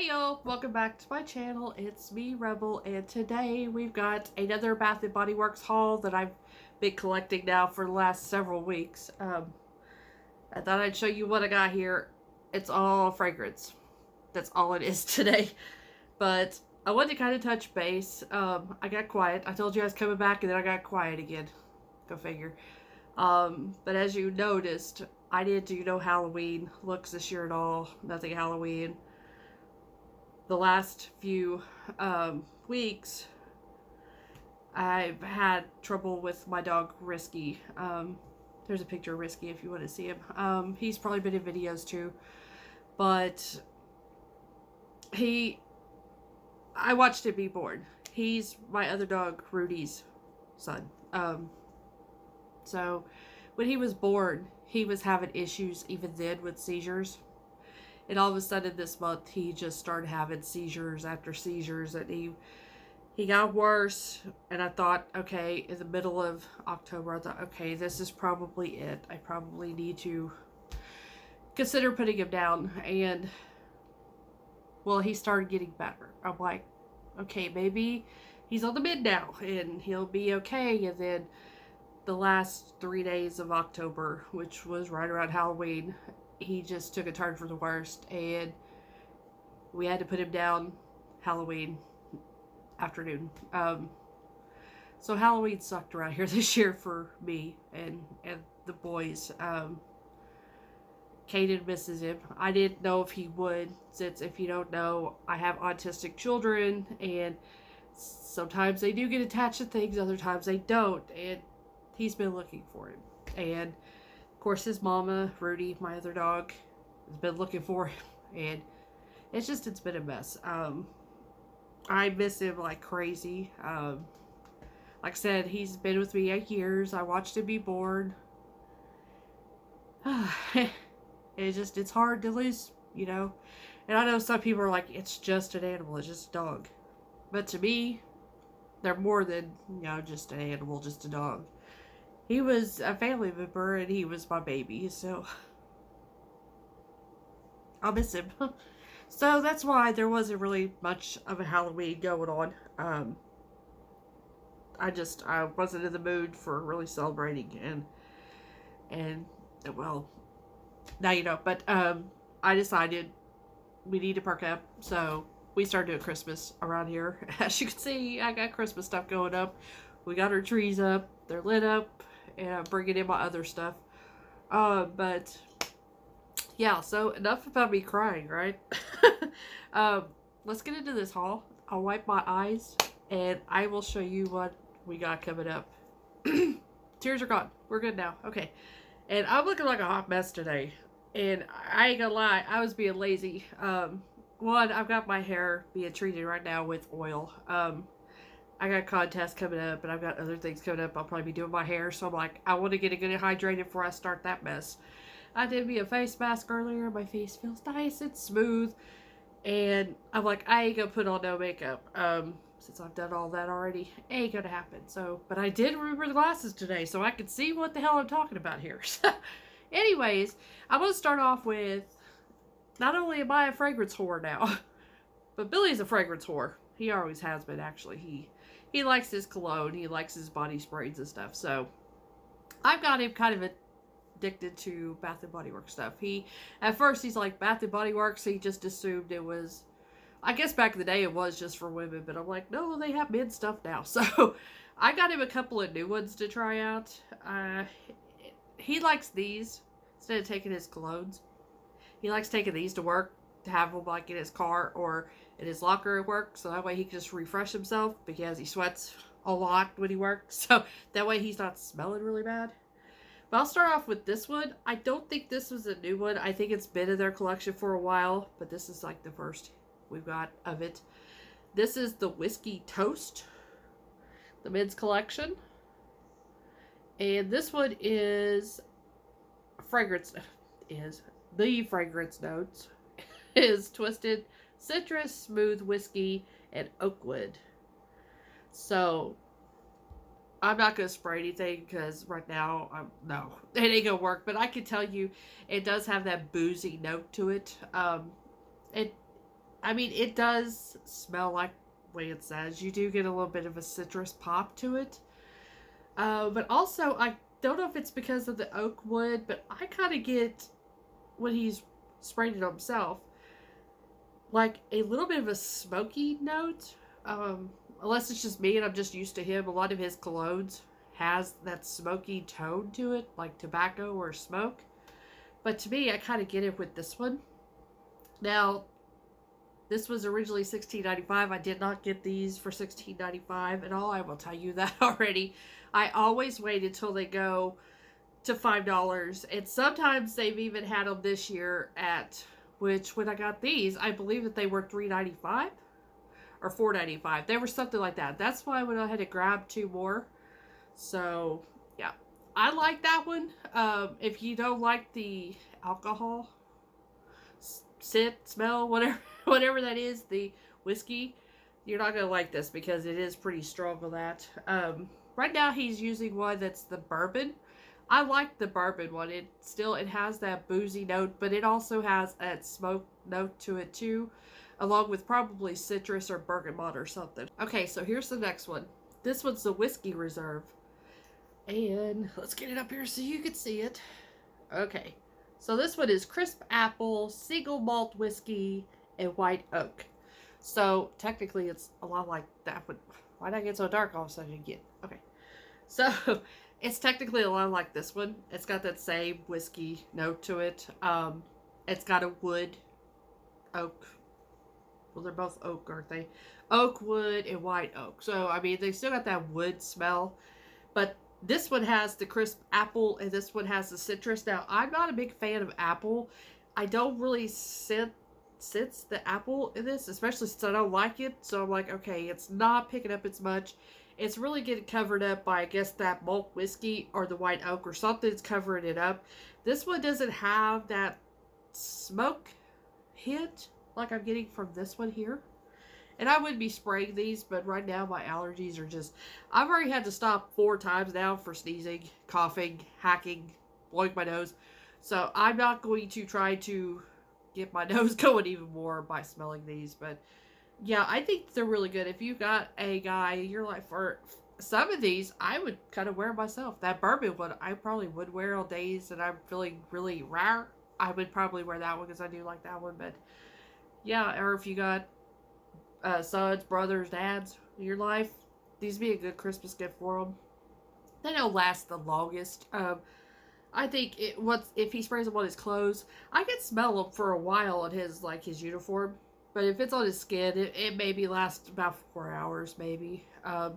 Hi y'all, welcome back to my channel. It's me, Rebel, and today we've got another Bath & Body Works haul that I've been collecting now for the last several weeks. I thought I'd show you what I got here. It's all fragrance. That's all it is today. But I wanted to kind of touch base. I got quiet. I told you I was coming back and then I got quiet again. Go figure. But as you noticed, I didn't do no Halloween looks this year at all. Nothing Halloween. The last few weeks, I've had trouble with my dog Risky. There's a picture of Risky if you want to see him. He's probably been in videos too, but I watched him be born. He's my other dog Rudy's son. So when he was born, he was having issues even then with seizures. And all of a sudden this month, he just started having seizures after seizures. And he got worse. And I thought, okay, in the middle of October, I thought, okay, this is probably it. I probably need to consider putting him down. And, well, he started getting better. I'm like, okay, maybe he's on the mend now. And he'll be okay. And then the last 3 days of October, which was right around Halloween, he just took a turn for the worst, and we had to put him down Halloween afternoon. So Halloween sucked around here this year for me and the boys. Caden misses him. I didn't know if he would, since if you don't know, I have autistic children, and sometimes they do get attached to things, other times they don't, and he's been looking for him. And of course, his mama, Rudy, my other dog, has been looking for him, and it's been a mess. I miss him like crazy. Like I said, he's been with me 8 years. I watched him be born. It's hard to lose, you know. And I know some people are like, it's just an animal, it's just a dog. But to me, they're more than, just an animal, just a dog. He was a family member and he was my baby, so I'll miss him. So that's why there wasn't really much of a Halloween going on. I wasn't in the mood for really celebrating, and well, now you know. But I decided we need to perk up, so we started doing Christmas around here. As you can see, I got Christmas stuff going up. We got our trees up, they're lit up, and I'm bringing in my other stuff. But yeah, so enough about me crying, right? Let's get into this haul. I'll wipe my eyes and I will show you what we got coming up. Tears are gone. We're good now. Okay. And I'm looking like a hot mess today. And I ain't gonna lie, I was being lazy. One, I've got my hair being treated right now with oil. I got contests coming up, and I've got other things coming up. I'll probably be doing my hair, so I'm like, I want to get it good and hydrated before I start that mess. I did me a face mask earlier. My face feels nice and smooth, and I'm like, I ain't gonna put on no makeup. Since I've done all that already, ain't gonna happen. So, but I did remember the glasses today, so I could see what the hell I'm talking about here. Anyways, I'm gonna start off with, not only am I a fragrance whore now, but Billy's a fragrance whore. He always has been, actually. He likes his cologne. He likes his body sprays and stuff. So I've got him kind of addicted to Bath & Body Works stuff. At first, he's like, Bath & Body Works. He just assumed it was, I guess back in the day it was just for women. But I'm like, no, they have men's stuff now. So I got him a couple of new ones to try out. He likes these instead of taking his colognes. He likes taking these to work, to have them like in his car or in his locker at work, so that way he can just refresh himself, because he sweats a lot when he works, so that way he's not smelling really bad. But I'll start off with this one. I don't think this was a new one. I think it's been in their collection for a while, but this is like the first we've got of it. This is the Whiskey Toast, the men's collection, and this one is the fragrance notes is twisted citrus, smooth whiskey, and oak wood. So I'm not going to spray anything because right now, no, it ain't going to work. But I can tell you it does have that boozy note to it. It I mean, it does smell like the way it says. You do get a little bit of a citrus pop to it. But also, I don't know if it's because of the oak wood, but I kind of get, when he's sprayed it on himself, like a little bit of a smoky note. Unless it's just me and I'm just used to him. A lot of his colognes has that smoky tone to it, like tobacco or smoke. But to me, I kind of get it with this one. Now, this was originally $16.95. I did not get these for $16.95 at all. I will tell you that already. I always wait until they go to $5. And sometimes they've even had them this year at, which when I got these, I believe that they were $3.95 or $4.95. They were something like that. That's why I went ahead and grabbed two more. So, yeah. I like that one. If you don't like the alcohol scent, smell, whatever that is, the whiskey, you're not going to like this because it is pretty strong with that. Right now he's using one that's the bourbon. I like the bourbon one. It has that boozy note, but it also has that smoke note to it too, along with probably citrus or bergamot or something. Okay, so here's the next one. This one's the Whiskey Reserve. And let's get it up here so you can see it. Okay, so this one is crisp apple, single malt whiskey, and white oak. So technically it's a lot like that one. Why'd I get so dark all of a sudden again? Okay, so it's technically a lot like this one. It's got that same whiskey note to it. It's got a wood, oak. Well, they're both oak, aren't they? Oak, wood, and white oak. So, I mean, they still got that wood smell. But this one has the crisp apple, and this one has the citrus. Now, I'm not a big fan of apple. I don't really sense the apple in this, especially since I don't like it. So I'm like, okay, it's not picking up as much. It's really getting covered up by, I guess, that malt whiskey or the white oak or something's covering it up. This one doesn't have that smoke hint like I'm getting from this one here. And I would be spraying these, but right now my allergies are just... I've already had to stop 4 times now for sneezing, coughing, hacking, blowing my nose. So I'm not going to try to get my nose going even more by smelling these. But yeah, I think they're really good. If you got a guy, you're like, for some of these, I would kind of wear myself. That bourbon one, I probably would wear on days that I'm feeling really rare. I would probably wear that one because I do like that one. But yeah, or if you got sons, brothers, dads in your life, these be a good Christmas gift for them. They don't last the longest. I think if he sprays them on his clothes, I can smell them for a while on his uniform. But if it's on his skin, it maybe lasts about 4 hours, maybe. But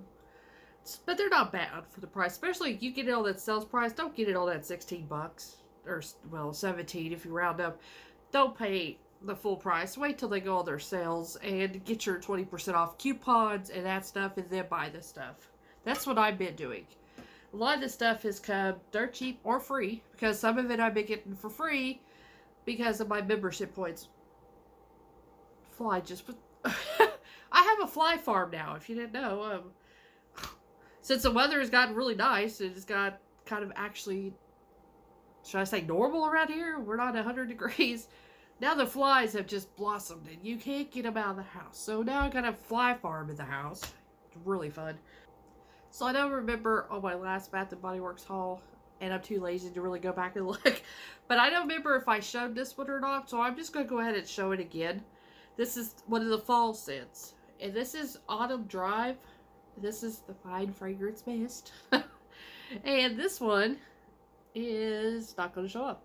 they're not bad for the price, especially if you get it on that sales price. Don't get it on that $16 or well, 17 if you round up. Don't pay the full price. Wait till they go on their sales and get your 20% off coupons and that stuff, and then buy this stuff. That's what I've been doing. A lot of this stuff has come dirt cheap or free, because some of it I've been getting for free because of my membership points. Fly just... I have a fly farm now, if you didn't know. Since the weather has gotten really nice, it's got kind of actually, should I say normal around here? We're not 100 degrees. Now the flies have just blossomed and you can't get them out of the house. So now I got a fly farm in the house. It's really fun. So I don't remember on my last Bath & Body Works haul, and I'm too lazy to really go back and look, but I don't remember if I showed this one or not, so I'm just going to go ahead and show it again. This is one of the fall scents, and this is Autumn Drive. This is the Fine Fragrance Mist. And this one is not going to show up.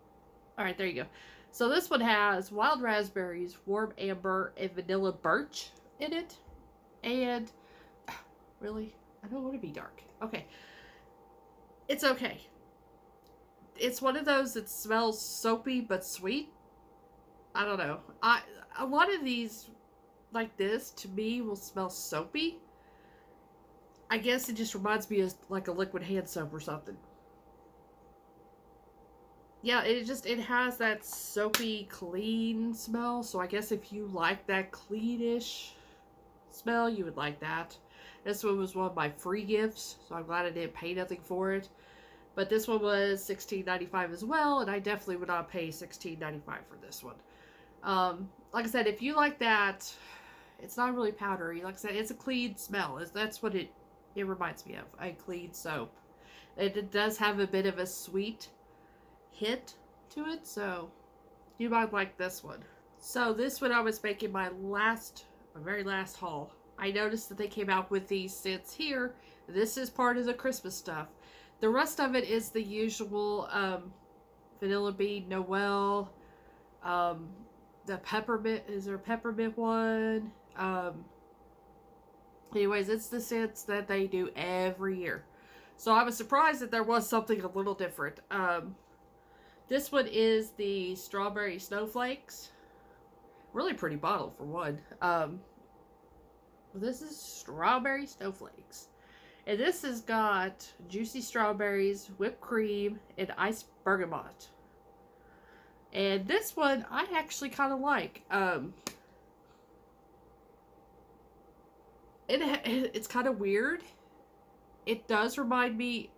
Alright, there you go. So this one has wild raspberries, warm amber, and vanilla birch in it. And, really? I don't want to be dark. Okay. It's okay. It's one of those that smells soapy but sweet. I don't know. A lot of these, like this, to me, will smell soapy. I guess it just reminds me of like a liquid hand soap or something. Yeah, it has that soapy, clean smell. So I guess if you like that cleanish smell, you would like that. This one was one of my free gifts, so I'm glad I didn't pay nothing for it. But this one was $16.95 as well, and I definitely would not pay $16.95 for this one. like I said, if you like that, it's not really powdery. Like I said, it's a clean smell. That's what it reminds me of, a clean soap. It does have a bit of a sweet hit to it, so you might like this one. So this one I was making my very last haul. I noticed that they came out with these scents here. This is part of the Christmas stuff. The rest of it is the usual Vanilla Bean, Noel, the peppermint. Is there a peppermint one? Anyways, it's the scents that they do every year. So I was surprised that there was something a little different. This one is the Strawberry Snowflakes. Really pretty bottle for one. This is Strawberry Snowflakes. And this has got juicy strawberries, whipped cream, and iced bergamot. And this one I actually kind of like. It's kind of weird. It does remind me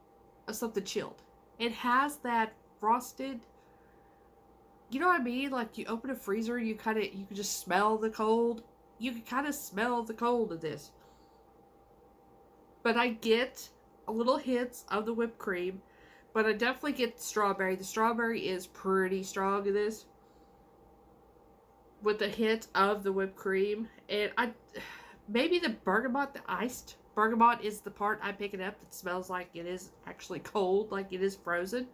of something chilled. It has that frosted, you know what I mean? Like you open a freezer, you can just smell the cold. You can kind of smell the cold of this. But I get a little hints of the whipped cream, but I definitely get strawberry. The strawberry is pretty strong in this, with a hint of the whipped cream. And maybe the bergamot, the iced bergamot, is the part I'm picking up that smells like it is actually cold, like it is frozen.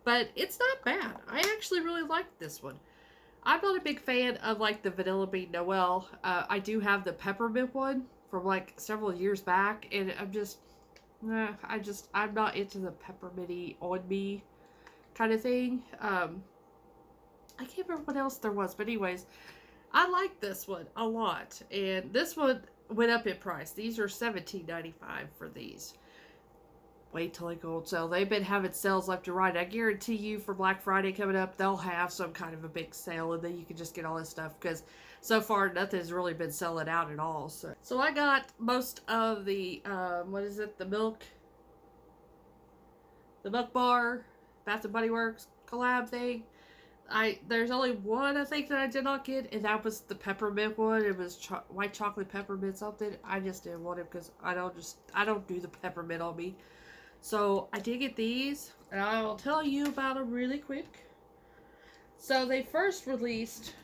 But it's not bad. I actually really like this one. I'm not a big fan of like the Vanilla Bean Noel. I do have the peppermint one from like several years back, and I'm not into the pepperminty on me kind of thing. I can't remember what else there was, but anyways, I like this one a lot, and this one went up in price. These are $17.95 for these. Wait till they go on sale. They've been having sales left and right. I guarantee you for Black Friday coming up, they'll have some kind of a big sale, and then you can just get all this stuff, because so far nothing's really been selling out at all. So I got most of the the Milk Bar Bath and Body Works collab thing. There's only one I think that I did not get, and that was the peppermint one. It was white chocolate peppermint something. I just didn't want it because I don't do the peppermint on me. So I did get these, and I will tell you about them really quick. So they first released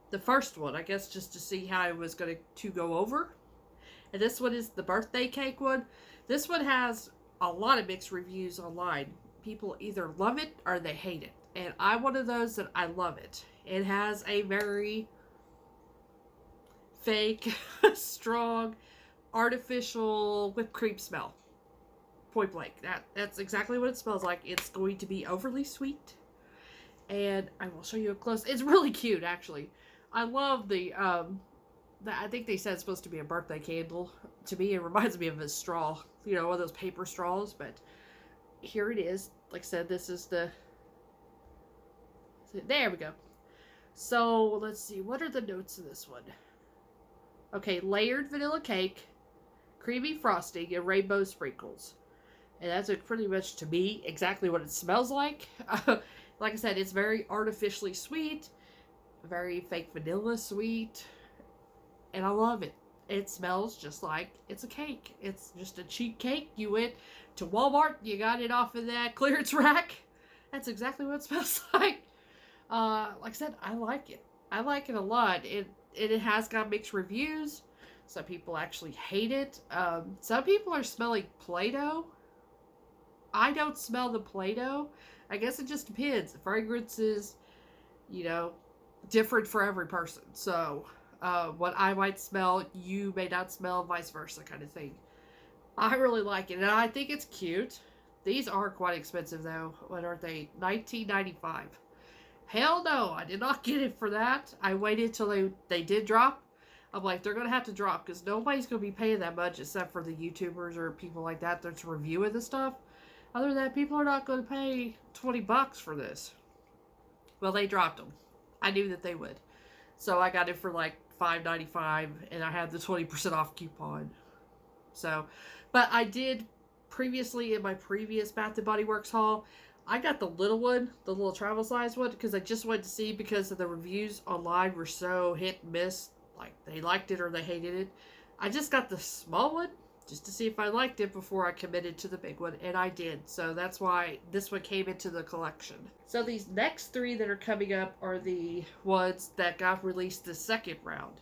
the first one, I guess, just to see how it was going to go over. And this one is the birthday cake one. This one has a lot of mixed reviews online. People either love it or they hate it. And I'm one of those that I love it. It has a very fake, strong, artificial whipped cream smell. Point blank. That's exactly what it smells like. It's going to be overly sweet. And I will show you up close. It's really cute, actually. I love I think they said it's supposed to be a birthday candle. To me, it reminds me of a straw. You know, one of those paper straws. But here it is. Like I said, this is the... There we go. So, let's see. What are the notes of this one? Okay, layered vanilla cake, creamy frosting, and rainbow sprinkles. And that's pretty much, to me, exactly what it smells like. Like I said, it's very artificially sweet, very fake vanilla sweet, and I love it. It smells just like it's a cake. It's just a cheap cake. You went to Walmart, you got it off of that clearance rack. That's exactly what it smells like. Like I said, I like it. I like it a lot. It has got mixed reviews. Some people actually hate it. Some people are smelling Play-Doh. I don't smell the Play-Doh. I guess it just depends. The fragrance is, different for every person. So, what I might smell, you may not smell, vice versa kind of thing. I really like it, and I think it's cute. These are quite expensive, though. What are they? $19.95. Hell no, I did not get it for that. I waited till they did drop. I'm like, they're going to have to drop, because nobody's going to be paying that much except for the YouTubers or people like that that's reviewing the stuff. Other than that, people are not going to pay $20 for this. Well, they dropped them. I knew that they would. So I got it for like $5.95, and I had the 20% off coupon. So, but I did previously, in my previous Bath & Body Works haul, I got the little one, the little travel size one, because I just wanted to see, because of the reviews online were so hit and miss. Like, they liked it or they hated it. I just got the small one just to see if I liked it before I committed to the big one, and I did. So that's why this one came into the collection. So these next three that are coming up are the ones that got released the second round.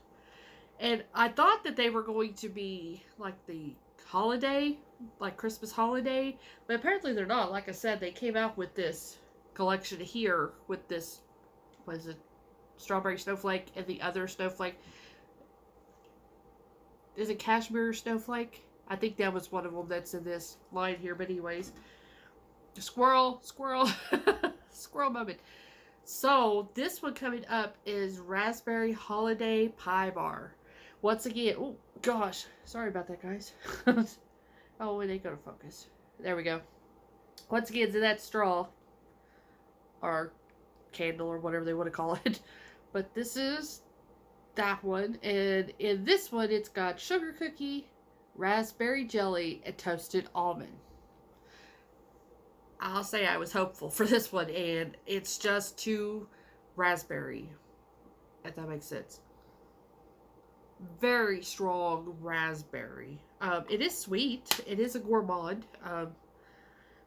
And I thought that they were going to be like the holiday, like Christmas holiday, but apparently they're not. Like I said, they came out with this collection here with this, what is it, strawberry snowflake, and the other snowflake. Is it cashmere snowflake? I think that was one of them that's in this line here, but anyways. Squirrel, squirrel moment. So, this one coming up is Raspberry Holiday Pie Bar. Once again, oh gosh, sorry about that, guys. Oh, it ain't gonna focus. There we go. Once again, to that straw, or candle, or whatever they want to call it. But this is that one, and in this one, it's got sugar cookie, raspberry jelly, and toasted almond. I'll say I was hopeful for this one, and it's just too raspberry, if that makes sense. Very strong raspberry. It is sweet. It is a gourmand.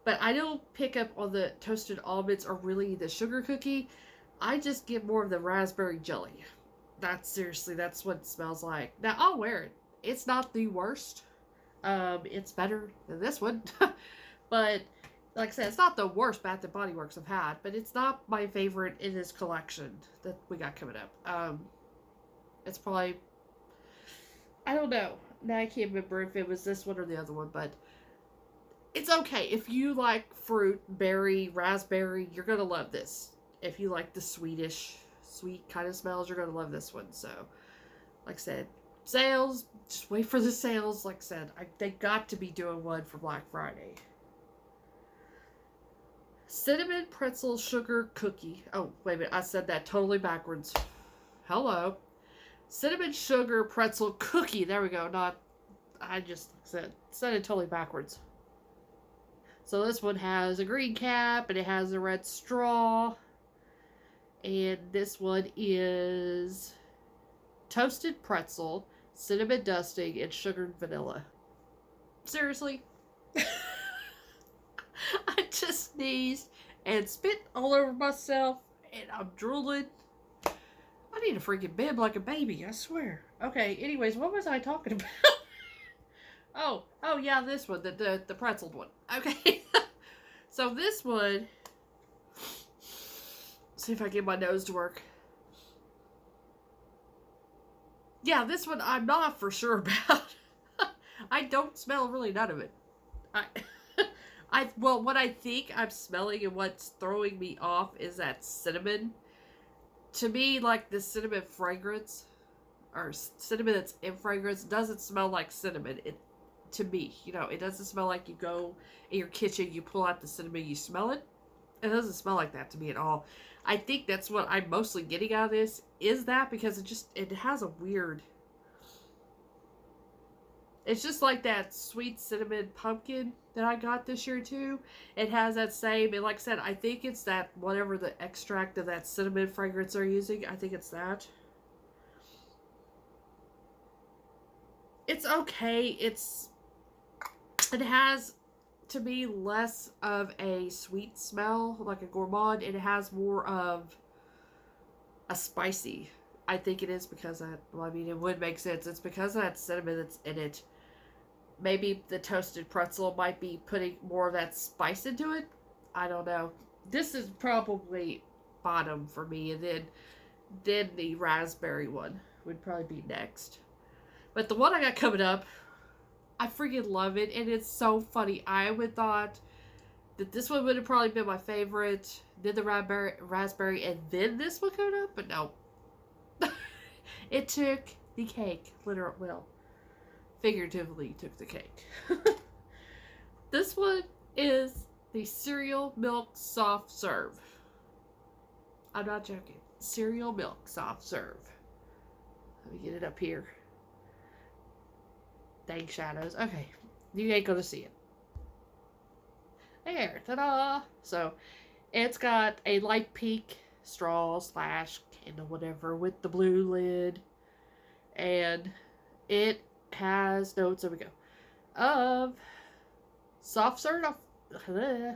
But I don't pick up on the toasted almonds or really the sugar cookie. I just get more of the raspberry jelly. That's what it smells like. Now, I'll wear it. It's not the worst. It's better than this one. But, like I said, it's not the worst Bath & Body Works I've had. But it's not my favorite in this collection that we got coming up. It's probably, I don't know. Now I can't remember if it was this one or the other one, but it's okay. If you like fruit, berry, raspberry, you're going to love this. If you like the sweet kind of smells, you're going to love this one. So, like I said, sales, just wait for the sales. Like I said, they got to be doing one for Black Friday. Cinnamon pretzel sugar cookie. Oh, wait a minute. I said that totally backwards. Hello. Cinnamon sugar pretzel cookie. There we go. I just said it totally backwards. So this one has a green cap and it has a red straw. And this one is toasted pretzel, cinnamon dusting, and sugared vanilla. Seriously? I just sneezed and spit all over myself and I'm drooling. I need a freaking bib like a baby, I swear. Okay, anyways, what was I talking about? oh yeah, this one, the pretzel one. Okay. So this one, see if I get my nose to work. Yeah, this one I'm not for sure about. I don't smell really none of it. Well, what I think I'm smelling and what's throwing me off is that cinnamon. To me, like the cinnamon fragrance, or cinnamon that's in fragrance, doesn't smell like cinnamon. To me, it doesn't smell like you go in your kitchen, you pull out the cinnamon, you smell it. It doesn't smell like that to me at all. I think that's what I'm mostly getting out of this, is that, because it has a weird, it's just like that sweet cinnamon pumpkin that I got this year too. It has that same, and like I said, I think it's that, whatever the extract of that cinnamon fragrance they're using, I think it's that. It's okay. It has, to me, less of a sweet smell, like a gourmand, and it has more of a spicy. I think it is because that, well, I mean, it would make sense. It's because of that cinnamon that's in it. Maybe the toasted pretzel might be putting more of that spice into it. I don't know. This is probably bottom for me, and then the raspberry one would probably be next. But the one I got coming up, I freaking love it, and it's so funny. I would thought that this one would have probably been my favorite, then the raspberry, and then this one coming up, but no. It took the cake, figuratively took the cake. This one is the cereal milk soft serve. I'm not joking. Cereal milk soft serve. Let me get it up here. Dang shadows. Okay. You ain't gonna see it. There, ta-da! So, it's got a light pink straw slash candle, whatever, with the blue lid. And it has notes, there we go, of soft serve. I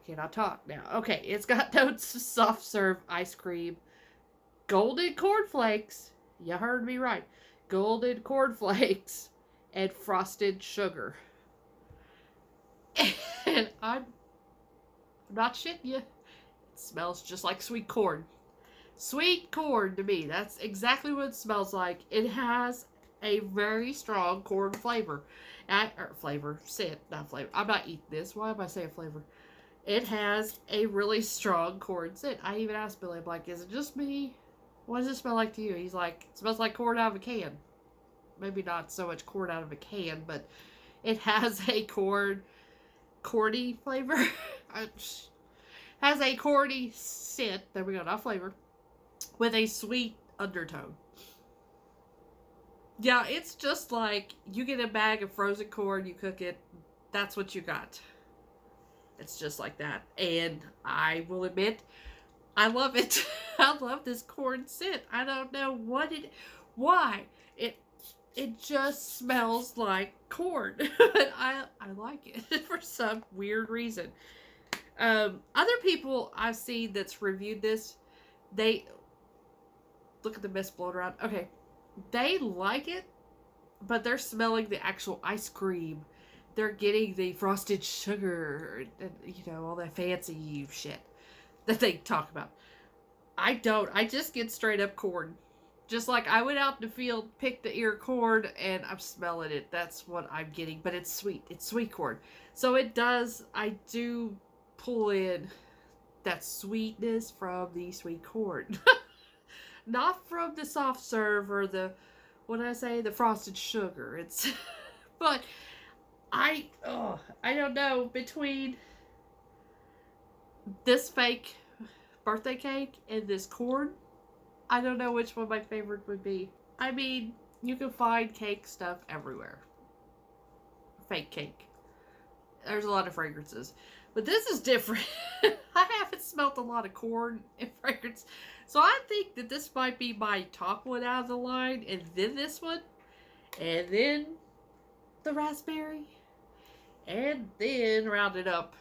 cannot talk now. Okay, it's got notes of soft serve ice cream, golden cornflakes. You heard me right. Golden cornflakes and frosted sugar. And I'm not shitting you. It smells just like sweet corn. Sweet corn to me. That's exactly what it smells like. It has a very strong corn flavor. Scent, not flavor. I'm not eating this. Why am I saying flavor? It has a really strong corn scent. I even asked Billy, I'm like, is it just me? What does it smell like to you? He's like, it smells like corn out of a can. Maybe not so much corn out of a can, but it has a corny flavor. Has a corny scent. There we go, not flavor. With a sweet undertone. Yeah, it's just like you get a bag of frozen corn, you cook it, that's what you got. It's just like that. And I will admit, I love it. I love this corn scent. I don't know why. It just smells like corn. But I like it for some weird reason. Other people I've seen that's reviewed this, they look at the mist blowing around. Okay. They like it, but they're smelling the actual ice cream. They're getting the frosted sugar and, you know, all that fancy shit that they talk about. I don't. I just get straight up corn. Just like I went out in the field, picked the ear corn, and I'm smelling it. That's what I'm getting. But it's sweet. It's sweet corn. So it does, I do pull in that sweetness from the sweet corn. Not from the soft serve or the, what did I say? The frosted sugar. It's, but I don't know, between this fake birthday cake and this corn, I don't know which one my favorite would be. I mean, you can find cake stuff everywhere. Fake cake. There's a lot of fragrances. But this is different. I haven't smelled a lot of corn and fragrance. So I think that this might be my top one out of the line. And then this one. And then the raspberry. And then rounded up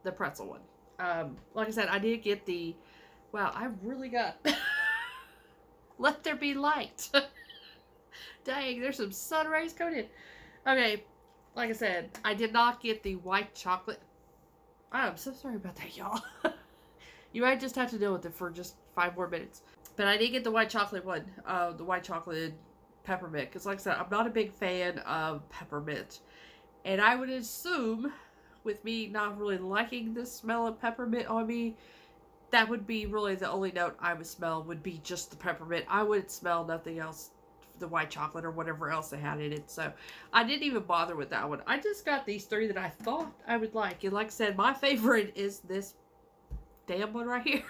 the pretzel one. Like I said, I did get the... Wow, I really got... Let there be light. Dang, there's some sun rays coming in. Okay, like I said, I did not get the white chocolate. I'm so sorry about that, y'all. You might just have to deal with it for just 5 more minutes. But I did get the white chocolate one. The white chocolate peppermint. Because like I said, I'm not a big fan of peppermint. And I would assume, with me not really liking the smell of peppermint on me, that would be really the only note I would smell would be just the peppermint. I wouldn't smell nothing else, the white chocolate or whatever else they had in it. So I didn't even bother with that one. I just got these 3 that I thought I would like. And like I said, my favorite is this damn one right here.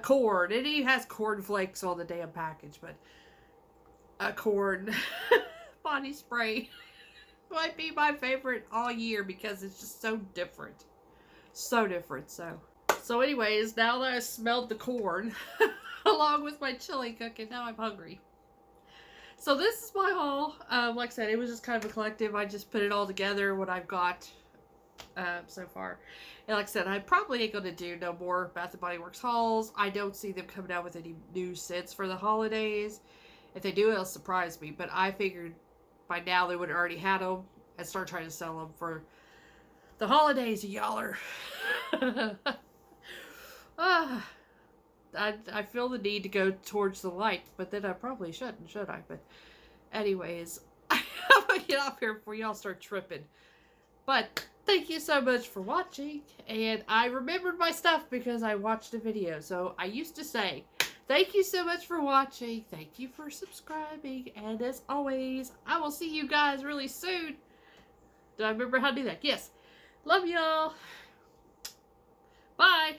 Corn. It even has corn flakes on the damn package, but a corn body spray might be my favorite all year because it's just so different. So different. So anyways, now that I smelled the corn along with my chili cooking, now I'm hungry. So this is my haul. Like I said, it was just kind of a collective. I just put it all together, what I've got so far. And like I said, I probably ain't going to do no more Bath & Body Works hauls. I don't see them coming out with any new scents for the holidays. If they do, it'll surprise me. But I figured by now they would have already had them and start trying to sell them for the holidays, y'all are. I feel the need to go towards the light, but then I probably shouldn't, should I? But anyways, I'm going to get off here before y'all start tripping. But thank you so much for watching. And I remembered my stuff because I watched a video. So I used to say, thank you so much for watching. Thank you for subscribing. And as always, I will see you guys really soon. Do I remember how to do that? Yes. Love y'all. Bye.